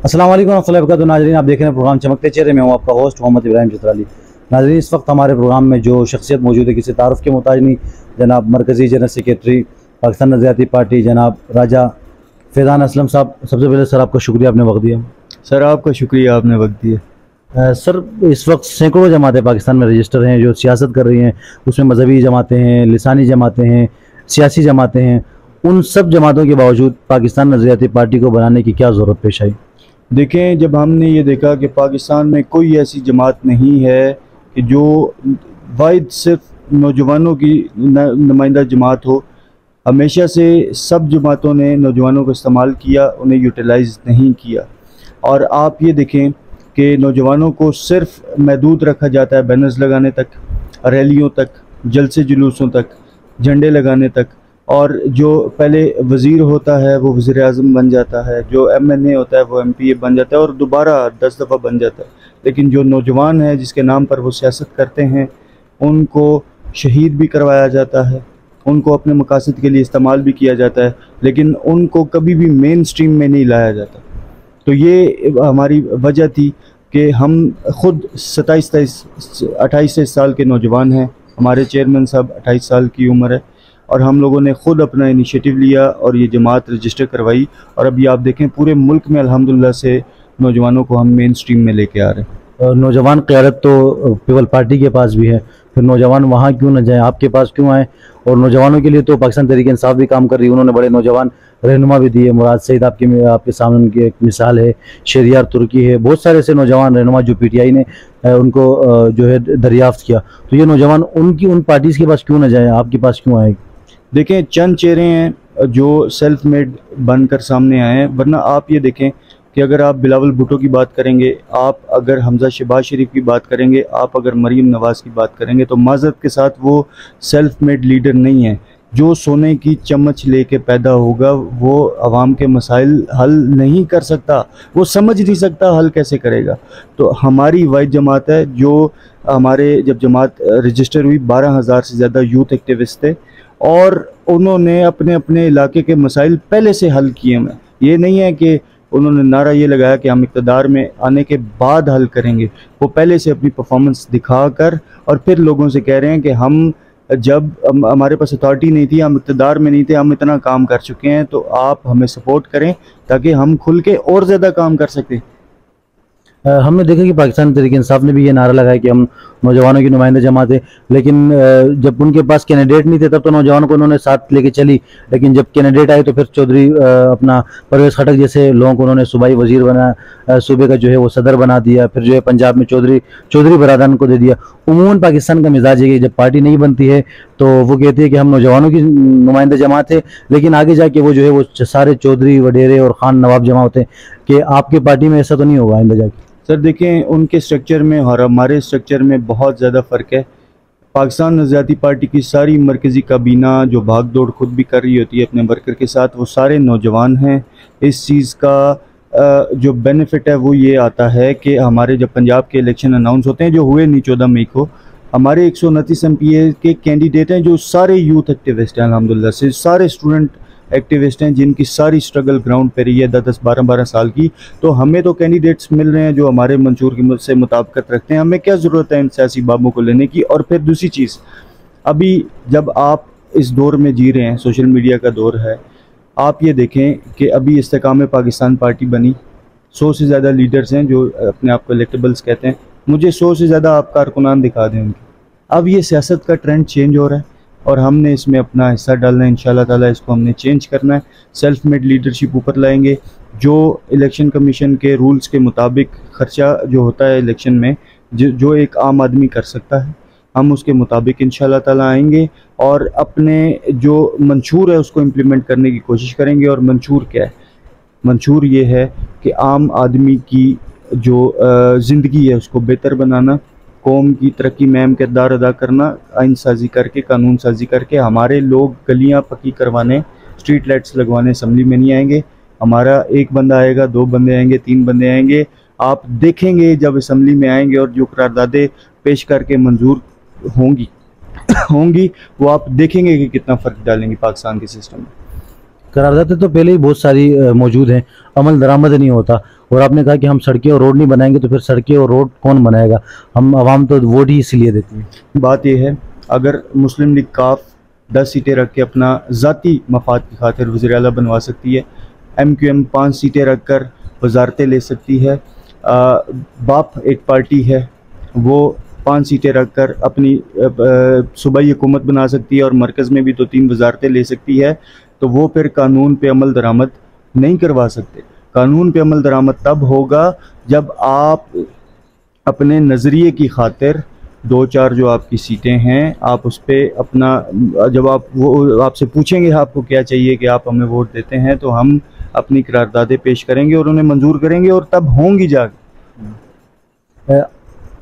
अस्सलाम वालेकुम रहमतुल्लाहि व बरकातहू। नाज़रीन, आप देख रहे हैं प्रोग्राम चमकते चेहरे में। हूँ आपका होस्ट मोहम्मद इब्राहिम चित्राली। नाज़रीन, इस वक्त हमारे प्रोग्राम में जो शख्सियत मौजूद है किसी तारुफ के मोहताज नहीं, जनाब मरकज़ी जनरल सेक्रेटरी पाकिस्तान नज़रियाती पार्टी जनाब राजा फैज़ान असलम साहब। सबसे पहले सर आपका शुक्रिया, आपने वक्त दिया। सर आपका शुक्रिया, आपने वक्त दिया। सर, इस वक्त सैकड़ों जमातें पाकिस्तान में रजिस्टर हैं जो सियासत कर रही हैं। उसमें मजहबी जमातें हैं, लिसानी जमातें हैं, सियासी जमातें हैं। उन सब जमातों के बावजूद पाकिस्तान नज़रियाती पार्टी को बनाने की क्या ज़रूरत पेश आई? देखें, जब हमने ये देखा कि पाकिस्तान में कोई ऐसी जमात नहीं है कि जो वाहिद सिर्फ नौजवानों की नुमाइंदा जमात हो। हमेशा से सब जमातों ने नौजवानों को इस्तेमाल किया, उन्हें यूटिलाइज़ नहीं किया। और आप ये देखें कि नौजवानों को सिर्फ महदूद रखा जाता है बैनर्स लगाने तक, रैलियों तक, जलसे जुलूसों तक, झंडे लगाने तक। और जो पहले वज़ीर होता है वो वज़ीर आज़म बन जाता है, जो MNA होता है वो MPA बन जाता है और दोबारा 10 दफ़ा बन जाता है। लेकिन जो नौजवान है जिसके नाम पर वो सियासत करते हैं, उनको शहीद भी करवाया जाता है, उनको अपने मकासद के लिए इस्तेमाल भी किया जाता है, लेकिन उनको कभी भी मेन स्ट्रीम में नहीं लाया जाता। तो ये हमारी वजह थी कि हम खुद 28 साल के नौजवान हैं। हमारे चेयरमैन साहब 28 साल की उम्र है और हम लोगों ने ख़ुद अपना इनिशिएटिव लिया और ये जमात रजिस्टर करवाई। और अभी आप देखें पूरे मुल्क में अल्हम्दुलिल्लाह से नौजवानों को हम मेन स्ट्रीम में लेके आ रहे हैं। नौजवान क़यादत तो पीपल पार्टी के पास भी है, फिर नौजवान वहाँ क्यों न जाएं, आपके पास क्यों आए? और नौजवानों के लिए तो पाकिस्तान तहरीक इंसाफ भी काम कर रही है, उन्होंने बड़े नौजवान रहनुमा भी दिए। मुराद सईद आपके सामने उनकी एक मिसाल है, शहरियार तुर्की है, बहुत सारे ऐसे नौजवान रहनुमा जो PTI ने उनको जो है दरियाफ्त किया। तो ये नौजवान उन पार्टीज़ के पास क्यों न जाए, आपके पास क्यों आए? देखें, चंद चेहरे हैं जो सेल्फ मेड बनकर सामने आए हैं, वरना आप ये देखें कि अगर आप बिलावल भुट्टो की बात करेंगे, आप अगर हमजा शहबाज शरीफ की बात करेंगे, आप अगर मरीम नवाज़ की बात करेंगे, तो माज़रत के साथ वो सेल्फ मेड लीडर नहीं है। जो सोने की चम्मच लेके पैदा होगा वो आवाम के मसाइल हल नहीं कर सकता, वो समझ नहीं सकता हल कैसे करेगा। तो हमारी वाहिद जमात है जो हमारे जब जमात रजिस्टर हुई 12,000 से ज़्यादा यूथ एक्टिविस्ट थे और उन्होंने अपने अपने इलाके के मसाइल पहले से हल किए हैं। ये नहीं है कि उन्होंने नारा ये लगाया कि हम इक़्तिदार में आने के बाद हल करेंगे। वो पहले से अपनी परफॉर्मेंस दिखाकर और फिर लोगों से कह रहे हैं कि हम जब हमारे पास अथॉरिटी नहीं थी, हम इक़्तिदार में नहीं थे, हम इतना काम कर चुके हैं, तो आप हमें सपोर्ट करें ताकि हम खुल के और ज़्यादा काम कर सकें। हमने देखा कि पाकिस्तान तहरीक इंसाफ ने भी ये नारा लगाया कि हम नौजवानों की नुमाइंदा जमात है, लेकिन जब उनके पास कैंडिडेट नहीं थे तब तो नौजवानों को उन्होंने साथ लेके चली। लेकिन जब कैंडिडेट आए तो फिर चौधरी अपना परवेज़ खटक जैसे लोगों को उन्होंने सूबाई वजीर बना, सूबे का जो है वो सदर बना दिया। फिर जो है पंजाब में चौधरी बरादरान को दे दिया। उमूमन पाकिस्तान का मिजाज है कि जब पार्टी नहीं बनती है तो वो कहती है कि हम नौजवानों की नुमाइंदा जमात है, लेकिन आगे जाके वो जो है वो सारे चौधरी वडेरे और खान नवाब जमा होते हैं। कि आपकी पार्टी में ऐसा तो नहीं होगा आइंदा जाके? सर देखें, उनके स्ट्रक्चर में और हमारे स्ट्रक्चर में बहुत ज़्यादा फ़र्क है। पाकिस्तान नज़रियाती पार्टी की सारी मरकज़ी काबीना जो भाग दौड़ खुद भी कर रही होती है अपने वर्कर के साथ, वो सारे नौजवान हैं। इस चीज़ का जो बेनिफिट है वो ये आता है कि हमारे जब पंजाब के इलेक्शन अनाउंस होते हैं, जो हुए नहीं 14 मई को, हमारे 129 MPA के कैंडिडेट हैं जो सारे यूथ एक्टिविस्ट हैं। अल्हम्दुलिल्लाह से सारे स्टूडेंट एक्टिविस्ट हैं जिनकी सारी स्ट्रगल ग्राउंड पे रही है 10-10, 12-12 साल की। तो हमें तो कैंडिडेट्स मिल रहे हैं जो हमारे मंशूर की से मुताबिकत रखते हैं। हमें क्या ज़रूरत है इन सियासी बाबों को लेने की? और फिर दूसरी चीज़, अभी जब आप इस दौर में जी रहे हैं, सोशल मीडिया का दौर है, आप ये देखें कि अभी इस्तेकाम पाकिस्तान पार्टी बनी, 100 से ज़्यादा लीडर्स हैं जो अपने आप को इलेक्टेबल्स कहते हैं। मुझे 100 से ज़्यादा आप कारकुनान दिखा दें उनके। अब ये सियासत का ट्रेंड चेंज हो रहा है और हमने इसमें अपना हिस्सा डालना है। इंशाल्लाह ताला इसको हमने चेंज करना है। सेल्फ मेड लीडरशिप ऊपर लाएंगे। जो इलेक्शन कमीशन के रूल्स के मुताबिक ख़र्चा जो होता है इलेक्शन में, जो एक आम आदमी कर सकता है, हम उसके मुताबिक इंशाल्लाह ताला आएंगे और अपने जो मंशूर है उसको इम्प्लीमेंट करने की कोशिश करेंगे। और मंशूर क्या है? मंशूर ये है कि आम आदमी की जो ज़िंदगी है उसको बेहतर बनाना, कौम की तरक्की में अहम किरदार अदा करना, आइन साजी करके, कानून साजी करके। हमारे लोग गलियां पक्की करवाने, स्ट्रीट लाइट्स लगवाने असम्बली में नहीं आएंगे। हमारा एक बंदा आएगा, 2 बंदे आएंगे, 3 बंदे आएंगे। आप देखेंगे जब असम्बली में आएंगे और जो करारदादे पेश करके मंजूर होंगी वो आप देखेंगे कि कितना फ़र्क डालेंगे पाकिस्तान के सिस्टम में। करारदादें तो पहले ही बहुत सारी मौजूद हैं, अमल दरामद नहीं होता। और आपने कहा कि हम सड़कें और रोड नहीं बनाएंगे, तो फिर सड़कें और रोड कौन बनाएगा? हम आवाम तो वोट ही इसीलिए देती है। बात यह है, अगर मुस्लिम लीग काफ 10 सीटें रख के अपना ज़ाती मफाद की खातिर वज़ीर आला बनवा सकती है, MQM 5 सीटें रख कर वजारतें ले सकती है, बाप एक पार्टी है वो 5 सीटें रख कर अपनी सूबाई हुकूमत बना सकती है और मरकज़ में भी 2-3 वजारतें ले सकती है, तो वो फिर कानून पे अमल दरामद नहीं करवा सकते। कानून पे अमल दरामद तब होगा जब आप अपने नज़रिए की खातिर 2-4 जो आपकी सीटें हैं आप उस पर अपना, जब आप वो आपसे पूछेंगे आपको क्या चाहिए कि आप हमें वोट देते हैं, तो हम अपनी करारदादें पेश करेंगे और उन्हें मंजूर करेंगे और तब होंगी जाके।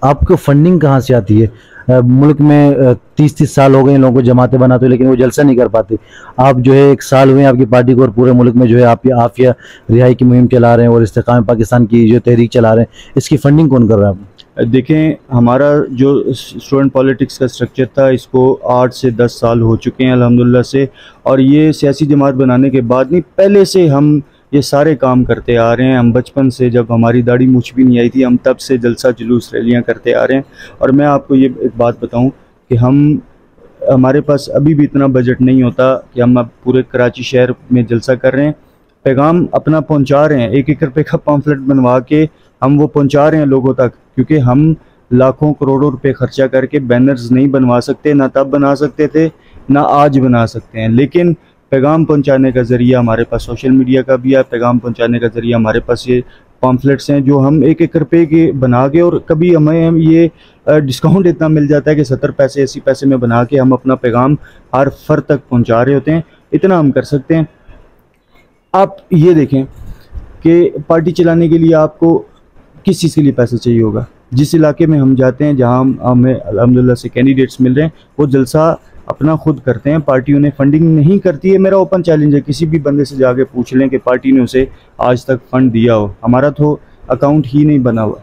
आपको फंडिंग कहाँ से आती है? मुल्क में 30-30 साल हो गए लोगों को जमातें बनाते हुए, लेकिन वो जलसा नहीं कर पाते। आप जो है 1 साल हुए आपकी पार्टी को और पूरे मुल्क में जो है आप आफिया रिहाई की मुहिम चला रहे हैं और इस्तेकाम पाकिस्तान की जो तहरीक चला रहे हैं, इसकी फंडिंग कौन कर रहा है? देखें, हमारा जो स्टूडेंट पॉलिटिक्स का स्ट्रक्चर था इसको 8 से 10 साल हो चुके हैं अल्हम्दुलिल्लाह से, और ये सियासी जमात बनाने के बाद नहीं, पहले से हम ये सारे काम करते आ रहे हैं। हम बचपन से, जब हमारी दाढ़ी मूछ भी नहीं आई थी, हम तब से जलसा जुलूस रैलियाँ करते आ रहे हैं। और मैं आपको ये एक बात बताऊं कि हमारे पास अभी भी इतना बजट नहीं होता कि हम अब पूरे कराची शहर में जलसा कर रहे हैं। पैगाम अपना पहुंचा रहे हैं, 1-1 रुपये का पम्फलेट बनवा के हम वो पहुंचा रहे हैं लोगों तक, क्योंकि हम लाखों करोड़ों रुपए खर्चा करके बैनर्स नहीं बनवा सकते, ना तब बना सकते थे ना आज बना सकते हैं। लेकिन पैगाम पहुंचाने का ज़रिया हमारे पास सोशल मीडिया का भी है, पैगाम पहुंचाने का ज़रिया हमारे पास ये पम्फलेट्स हैं जो हम 1-1 रुपये के बना के, और कभी हमें ये डिस्काउंट इतना मिल जाता है कि 70 पैसे 80 पैसे में बना के हम अपना पैगाम हर फर्द तक पहुंचा रहे होते हैं। इतना हम कर सकते हैं। आप ये देखें कि पार्टी चलाने के लिए आपको किस चीज़ के लिए पैसा चाहिए होगा? जिस इलाके में हम जाते हैं, जहां हमें अल्हम्दुलिल्लाह से कैंडिडेट्स मिल रहे हैं, वो जलसा अपना खुद करते हैं, पार्टी उन्हें फंडिंग नहीं करती है। मेरा ओपन चैलेंज है, किसी भी बंदे से जाके पूछ लें कि पार्टी ने उसे आज तक फंड दिया हो। हमारा तो अकाउंट ही नहीं बना हुआ।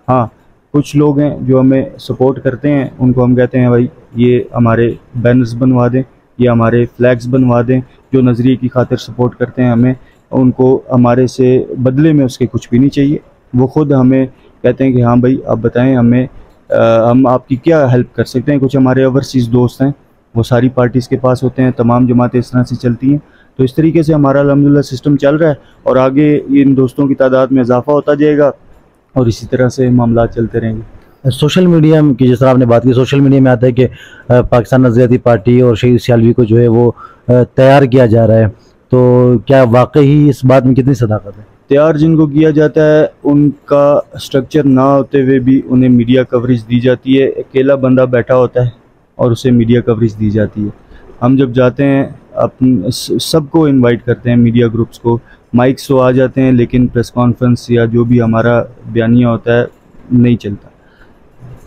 हाँ, कुछ लोग हैं जो हमें सपोर्ट करते हैं, उनको हम कहते हैं भाई ये हमारे बैनर्स बनवा दें, ये हमारे फ्लैग्स बनवा दें। जो नज़रिए की खातिर सपोर्ट करते हैं हमें, उनको हमारे से बदले में उसके कुछ भी नहीं चाहिए। वो ख़ुद हमें कहते हैं कि हाँ भाई आप बताएं हमें, हम आपकी क्या हेल्प कर सकते हैं। कुछ हमारे ओवरसीज़ दोस्त हैं, वो सारी पार्टीज़ के पास होते हैं, तमाम जमातें इस तरह से चलती हैं। तो इस तरीके से हमारा अल्हम्दुलिल्लाह सिस्टम चल रहा है और आगे इन दोस्तों की तादाद में इजाफा होता जाएगा और इसी तरह से मामला चलते रहेंगे। सोशल मीडिया की जिस तरह आपने बात की, सोशल मीडिया में आता है कि पाकिस्तान नज़रियाती पार्टी और शहीद सियालवी को जो है वो तैयार किया जा रहा है, तो क्या वाकई इस बात में कितनी सदाकत है? तैयार जिनको किया जाता है उनका स्ट्रक्चर ना होते हुए भी उन्हें मीडिया कवरेज दी जाती है। अकेला बंदा बैठा होता है और उसे मीडिया कवरेज दी जाती है। हम जब जाते हैं अपन सबको इनवाइट करते हैं, मीडिया ग्रुप्स को, माइक्स तो आ जाते हैं, लेकिन प्रेस कॉन्फ्रेंस या जो भी हमारा बयानिया होता है नहीं चलता।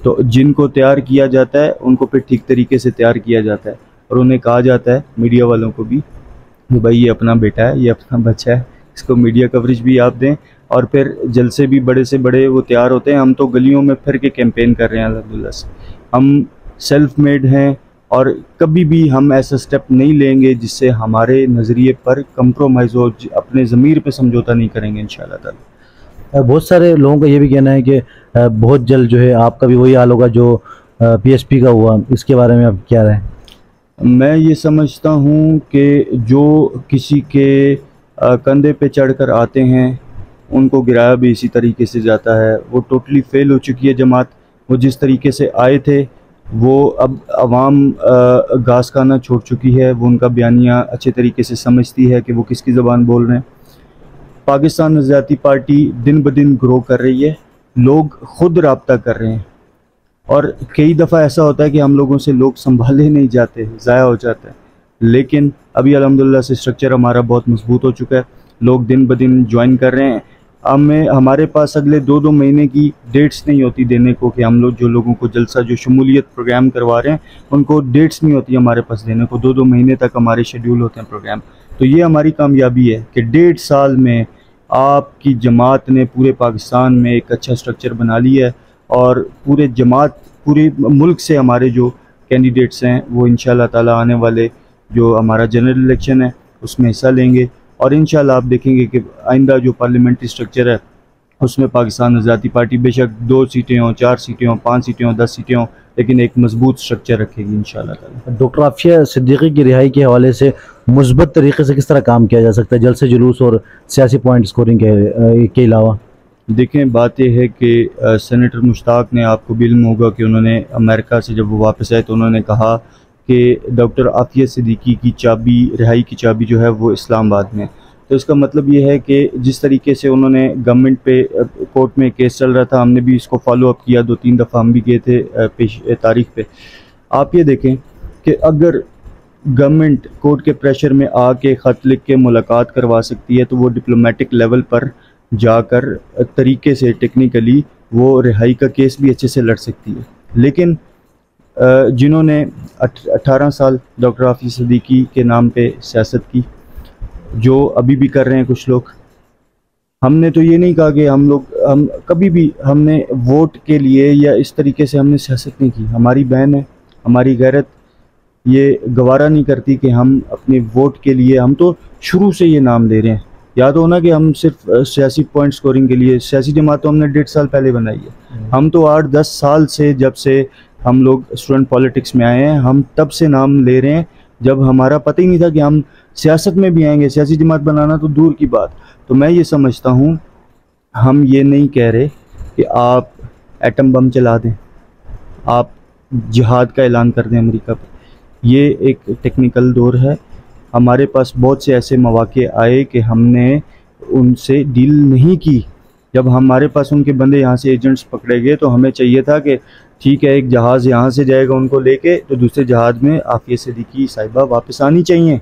तो जिनको तैयार किया जाता है उनको फिर ठीक तरीके से तैयार किया जाता है और उन्हें कहा जाता है, मीडिया वालों को भी, कि भाई ये अपना बेटा है, ये अपना बच्चा है, इसको मीडिया कवरेज भी आप दें। और फिर जलसे भी बड़े से बड़े वो तैयार होते हैं। हम तो गलियों में फिर के कैंपेन कर रहे हैं अल्हम्दुलिल्लाह से। हम सेल्फ मेड हैं और कभी भी हम ऐसा स्टेप नहीं लेंगे जिससे हमारे नज़रिए पर कंप्रोमाइज़ हो, अपने ज़मीर पे समझौता नहीं करेंगे इंशाअल्लाह ताला। बहुत सारे लोगों का ये भी कहना है कि बहुत जल्द जो है आपका भी वही हाल होगा जो PSP का हुआ, इसके बारे में आप क्या राय? मैं ये समझता हूँ कि जो किसी के कंधे पे चढ़कर आते हैं उनको गिराया भी इसी तरीके से जाता है। वो टोटली फेल हो चुकी है जमात। वो जिस तरीके से आए थे वो अब आवाम घास खाना छोड़ चुकी है। वो उनका बयानिया अच्छे तरीके से समझती है कि वो किसकी ज़बान बोल रहे हैं। पाकिस्तान नज़रियाती पार्टी दिन ब दिन ग्रो कर रही है, लोग ख़ुद रब्ता कर रहे हैं और कई दफ़ा ऐसा होता है कि हम लोगों से लोग संभाले नहीं जाते, ज़ाया हो जाता है। लेकिन अभी अल्हम्दुलिल्लाह से स्ट्रक्चर हमारा बहुत मजबूत हो चुका है, लोग दिन ब दिन ज्वाइन कर रहे हैं। हमारे पास अगले 2-2 महीने की डेट्स नहीं होती देने को, कि हम लोग जो लोगों को जलसा जो शमूलियत प्रोग्राम करवा रहे हैं उनको डेट्स नहीं होती हमारे पास देने को। 2-2 महीने तक हमारे शेड्यूल होते हैं प्रोग्राम। तो ये हमारी कामयाबी है कि 1.5 साल में आपकी जमात ने पूरे पाकिस्तान में एक अच्छा स्ट्रक्चर बना लिया है और पूरे मुल्क से हमारे जो कैंडिडेट्स हैं वो इंशाअल्लाह ताला आने वाले जो हमारा जनरल इलेक्शन है उसमें हिस्सा लेंगे और इंशाल्लाह आप देखेंगे कि आइंदा जो पार्लियामेंट्री स्ट्रक्चर है उसमें पाकिस्तान आज़ादी पार्टी बेशक 2 सीटें हों, 4 सीटें हों, 5 सीटें हों, 10 सीटें हों, लेकिन एक मजबूत स्ट्रक्चर रखेगी इंशाल्लाह ताला। डॉक्टर आफिया सिद्दीकी की रिहाई के हवाले से मुस्बत तरीके से किस तरह काम किया जा सकता है, जलसे जुलूस और सियासी पॉइंट स्कोरिंग के अलावा? देखें, बात यह है कि सेनेटर मुश्ताक ने, आपको भी इल्म होगा कि उन्होंने अमेरिका से जब वो वापस आए तो उन्होंने कहा कि डॉक्टर आफिया सिद्दीकी की चाबी, रिहाई की चाबी जो है वो इस्लामाबाद में। तो इसका मतलब ये है कि जिस तरीके से उन्होंने गवर्नमेंट पे कोर्ट में केस चल रहा था, हमने भी इसको फॉलो अप किया, 2-3 दफ़ा हम भी गए थे पेश तारीख पे। आप ये देखें कि अगर गवर्नमेंट कोर्ट के प्रेशर में आके ख़त लिख के मुलाकात करवा सकती है तो वो डिप्लोमेटिक लेवल पर जाकर तरीके से टेक्निकली वो रिहाई का केस भी अच्छे से लड़ सकती है। लेकिन जिन्होंने 18 साल डॉक्टर आफिया सिद्दीकी के नाम पे सियासत की, जो अभी भी कर रहे हैं कुछ लोग, हमने तो ये नहीं कहा कि हम कभी भी हमने वोट के लिए या इस तरीके से हमने सियासत नहीं की। हमारी बहन है, हमारी गैरत ये गवारा नहीं करती कि हम अपने वोट के लिए, हम तो शुरू से ये नाम ले रहे हैं। याद हो ना कि हम सिर्फ सियासी पॉइंट स्कोरिंग के लिए, सियासी जमात तो हमने 1.5 साल पहले बनाई है। हम तो 8-10 साल से, जब से हम लोग स्टूडेंट पॉलिटिक्स में आए हैं, हम तब से नाम ले रहे हैं, जब हमारा पता ही नहीं था कि हम सियासत में भी आएंगे। सियासी जमात बनाना तो दूर की बात। तो मैं ये समझता हूँ, हम ये नहीं कह रहे कि आप एटम बम चला दें, आप जिहाद का ऐलान कर दें अमेरिका पर। ये एक टेक्निकल दौर है। हमारे पास बहुत से ऐसे मौके आए कि हमने उनसे डील नहीं की। जब हमारे पास उनके बंदे यहाँ से एजेंट्स पकड़े गए तो हमें चाहिए था कि ठीक है, एक जहाज़ यहाँ से जाएगा उनको लेके, तो दूसरे जहाज़ में आफिया सिद्दीकी साहिबा वापस आनी चाहिए।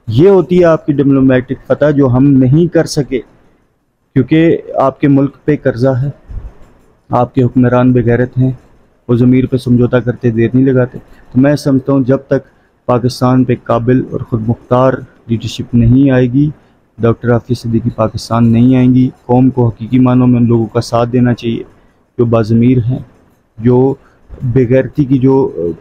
ये होती है आपकी डिप्लोमेटिक फतह, जो हम नहीं कर सके क्योंकि आपके मुल्क पे कर्जा है, आपके हुक्मरान बेगैरत हैं, वो ज़मीर पे समझौता करते देर नहीं लगाते। तो मैं समझता हूँ जब तक पाकिस्तान पे काबिल और ख़ुद मुख्तार लीडरशिप नहीं आएगी, डॉक्टर आफिया सिद्दीकी पाकिस्तान नहीं आएंगी। कौम को हकीकी मानों में उन लोगों का साथ देना चाहिए जो बाज़मीर हैं, जो बेगैरती की जो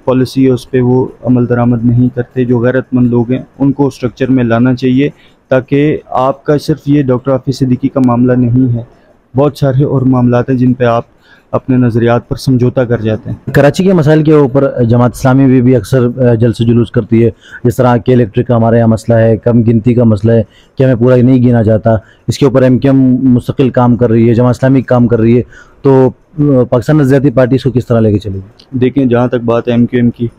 पॉलिसी है उस पर वो अमल दरामद नहीं करते, जो गैरतमंद लोग हैं उनको स्ट्रक्चर में लाना चाहिए, ताकि आपका सिर्फ ये डॉक्टर आफिया सिद्दीकी का मामला नहीं है, बहुत सारे और मामला हैं जिन पे आप अपने नज़रियात पर समझौता कर जाते हैं। कराची के मसाइल के ऊपर जमात इस्लामी भी अक्सर जलसे जुलूस करती है, जिस तरह के इलेक्ट्रिक का हमारे यहाँ मसला है, कम गिनती का मसला है कि हमें पूरा नहीं गिना जाता, इसके ऊपर MQM मुस्तकिल काम कर रही है, जमात इस्लामी काम कर रही है, तो पाकिस्तान आज़ादी पार्टी इसको किस तरह लेके चलेगी? देखें, जहाँ तक बात है MQM की,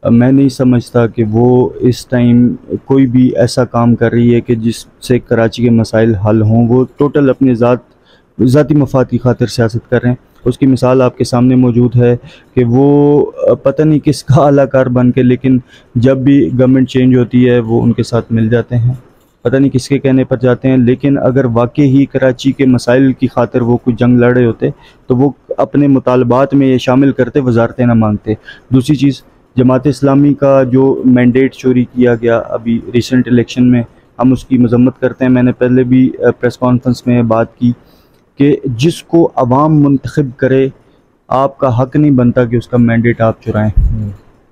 मैं नहीं समझता कि वो इस टाइम कोई भी ऐसा काम कर रही है कि जिससे कराची के मसाइल हल हों। वो टोटल अपने ज़ाती मफाद की खातिर सियासत कर रहे हैं। उसकी मिसाल आपके सामने मौजूद है कि वो पता नहीं किसका अलाकार बन के, लेकिन जब भी गवर्नमेंट चेंज होती है वो उनके साथ मिल जाते हैं, पता नहीं किसके कहने पर जाते हैं। लेकिन अगर वाकई ही कराची के मसाइल की खातिर वो कोई जंग लड़ रहे होते तो वो अपने मुतालबात में ये शामिल करते, वजारतें ना मांगते। दूसरी चीज़, जमात इस्लामी का जो मैंडेट चोरी किया गया अभी रिसेंट इलेक्शन में, हम उसकी मजम्मत करते हैं। मैंने पहले भी प्रेस कॉन्फ्रेंस में बात की कि जिसको अवाम मुंतखब करे, आपका हक नहीं बनता कि उसका मैंडेट आप चुराएं।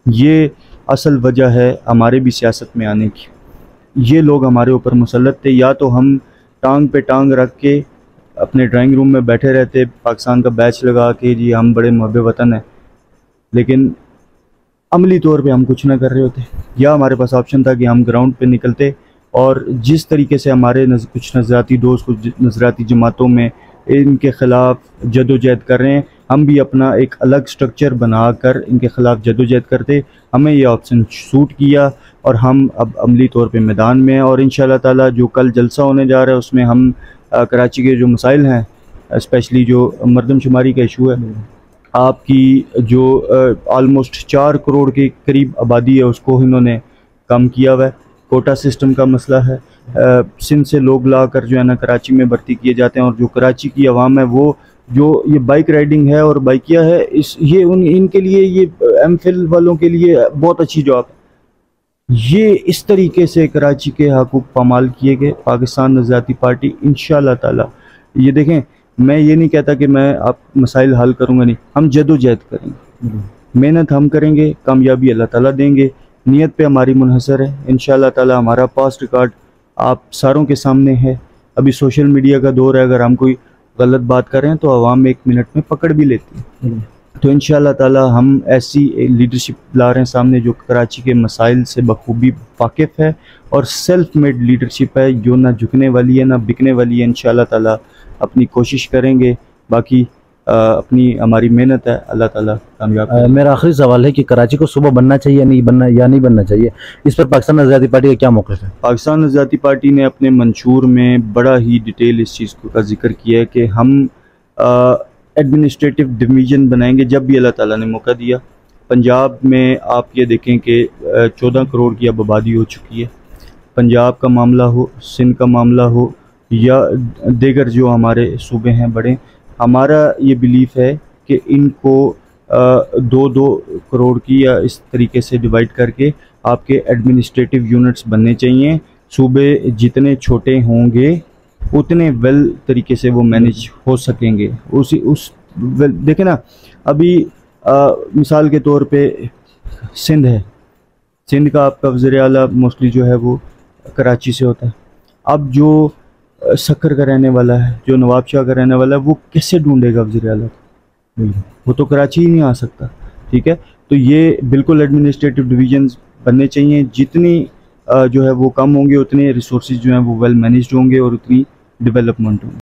ये असल वजह है हमारे भी सियासत में आने की। ये लोग हमारे ऊपर मुसल्लत थे, या तो हम टांग पे टांग रख के अपने ड्राइंग रूम में बैठे रहते, पाकिस्तान का बैच लगा के जी हम बड़े मुहब्बे वतन हैं, लेकिन अमली तौर पे हम कुछ ना कर रहे होते, या हमारे पास ऑप्शन था कि हम ग्राउंड पे निकलते और जिस तरीके से हमारे कुछ नज़राती दोस्त, कुछ नज़राती जमातों में इनके ख़िलाफ़ जदोजहद कर रहे हैं, हम भी अपना एक अलग स्ट्रक्चर बनाकर इनके ख़िलाफ़ जदोजहद करते। हमें ये ऑप्शन सूट किया और हम अब अमली तौर पे मैदान में हैं। और इंशाअल्लाह ताला जो कल जलसा होने जा रहा है उसमें हम कराची के जो मसाइल हैं, स्पेशली जो मरदमशुमारी का इशू है, आपकी जो ऑलमोस्ट 4 करोड़ के करीब आबादी है उसको इन्होंने कम किया हुआ है। कोटा सिस्टम का मसला है, सिंध से लोग ला कर जो है ना कराची में भर्ती किए जाते हैं, और जो कराची की आवाम है वो जो ये बाइक राइडिंग है और बाइकिया है, इनके लिए ये MPhil वालों के लिए बहुत अच्छी जॉब है। ये इस तरीके से कराची के हकूक़ पामाल किए गए। पाकिस्तान आज़ादी पार्टी इंशाअल्लाह ताला, ये देखें, मैं ये नहीं कहता कि मैं आप मसाइल हल करूँगा, नहीं, हम जदोजहद करेंगे, मेहनत हम करेंगे, कामयाबी अल्लाह ताला देंगे। नीयत पे हमारी मुनहसर है। इंशाअल्लाह ताला हमारा पास्ट रिकॉर्ड आप सारों के सामने है। अभी सोशल मीडिया का दौर है, अगर हम कोई गलत बात कर रहे हैं तो आवाम 1 मिनट में पकड़ भी लेती है। तो इंशाअल्लाह ताला हम ऐसी लीडरशिप ला रहे हैं सामने जो कराची के मसाइल से बखूबी वाकिफ़ है और सेल्फ मेड लीडरशिप है, जो ना झुकने वाली है ना बिकने वाली है। इंशाअल्लाह ताला अपनी कोशिश करेंगे, बाकी अपनी हमारी मेहनत है, अल्लाह ताला कामयाब। मेरा आखिरी सवाल है कि कराची को सूबा बनना चाहिए नहीं बनना चाहिए, इस पर पाकिस्तान आज़ादी पार्टी का क्या मौक़िफ़ है? पाकिस्तान आज़ादी पार्टी ने अपने मंशूर में बड़ा ही डिटेल इस चीज़ का जिक्र किया है कि हम एडमिनिस्ट्रेटिव डिवीज़न बनाएंगे जब भी अल्लाह ताला ने मौका दिया। पंजाब में आप ये देखें कि 14 करोड़ की अब आबादी हो चुकी है। पंजाब का मामला हो, सिंध का मामला हो या दीगर जो हमारे सूबे हैं बड़े, हमारा ये बिलीफ है कि इनको 2-2 करोड़ की या इस तरीके से डिवाइड करके आपके एडमिनिस्ट्रेटिव यूनिट्स बनने चाहिए। सूबे जितने छोटे होंगे उतने वेल तरीके से वो मैनेज हो सकेंगे। देखें ना, अभी मिसाल के तौर पे सिंध है, सिंध का आपका वज़ीर आला मोस्टली जो है वो कराची से होता है। अब जो सक्कर का रहने वाला है, जो नवाबशाह का रहने वाला है, वो कैसे ढूंढेगा वज़ीर आला? वो तो कराची ही नहीं आ सकता। ठीक है, तो ये बिल्कुल एडमिनिस्ट्रेटिव डिवीजन्स बनने चाहिए। जितनी जो है वो कम होंगे उतने रिसोर्सेज जो हैं वो वेल मैनेज्ड होंगे और उतनी डेवलपमेंट होंगी।